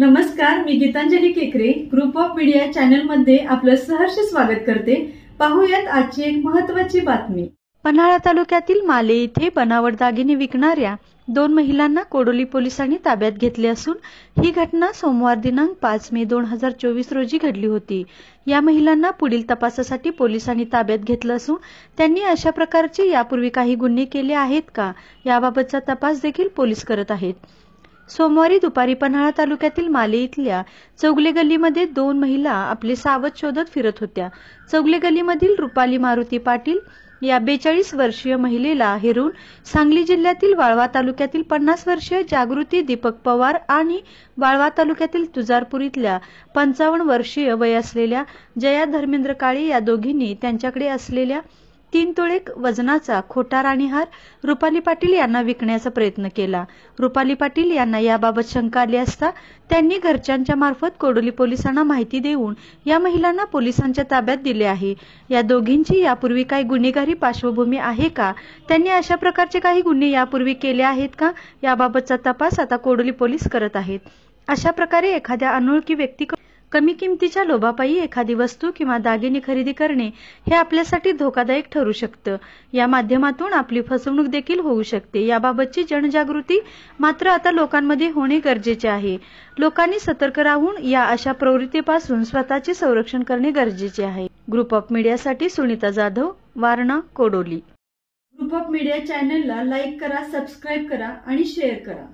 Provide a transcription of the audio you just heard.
नमस्कार, मी गीतांजली केकरे group of media channel मध्ये आपलं सहर्ष स्वागत करते। पाहूयात आजची एक महत्त्वाची बातमी। पन्हाळा तालुक्यातील माले इथे बनावट दागिने विकणाऱ्या 2 महिलांना कोडोली पोलिसांनी ताब्यात घेतले असून ही घटना सोमवार दिनांक 5 मे 2024 रोजी घडली होती। या महिलांना पुढील तपासासाठी पोलिसांनी ताब्यात घेतलं असून त्यांनी अशा प्रकारचे यापूर्वी काही गुन्हे केले आहेत का याबाबतचा तपास देखील पोलीस करत आहेत। सोमवारी दुपारी पन्हाळा तालुक्यातील माले इथल्या चौगले गल्लीमध्ये 2 महिला आपले सावध शोधत फिरत होत्या। चौगले गल्लीमधील रुपाली मारुती पाटील या 42 वर्षीय महिलेला हेरून सांगली जिल्ह्यातील वाळवा तालुक्यातील 50 वर्षीय जागृती दीपक पवार आणि वाळवा तालुक्यातील तुजारपूर इथल्या 55 वर्षीय वय असलेल्या जया धर्मेंद्र काळे या दोघींनी त्यांच्याकडे असलेल्या 3 तोळे वजनाचा खोटा राणीहार रुपाली पाटील यांना विकण्याचा प्रयत्न केला। रुपाली पाटील यांना याबाबत शंका आली असता त्यांनी घरच्यांच्या मार्फत कोडोली पोलिसांना माहिती देऊन या महिलांना पोलिसांच्या ताब्यात दिले आहे। या दोघींची यापूर्वी काही गुन्हेगारी पार्श्वभूमी आहे का, त्यांनी अशा प्रकारचे काही गुन्हे यापूर्वी केले आहेत का याबाबतचा तपास आता कोडोली पोलीस करत आहेत। अशा प्रकारे एखाद्या अनोळखी व्यक्ती कमी किमतीच्या लोभापायी एखादी वस्तू किंवा दागिने खरेदी करणे हे आपल्यासाठी धोकादायक ठरू शकतं। या माध्यमातून आपली फसवणूक देखील होऊ शकते। याबाबतची जनजागृती मात्र आता लोकांमध्ये होणे गरजेचे आहे। लोकांनी सतर्क राहून या अशा प्रवृत्तीपासून स्वतःचे संरक्षण करणे गरजेचे आहे। ग्रुप ऑफ मीडियासाठी Sunita Jadhav, Warana, Kodoli. Group of media चॅनलला लाईक करा, सबस्क्राईब करा आणि शेअर करा।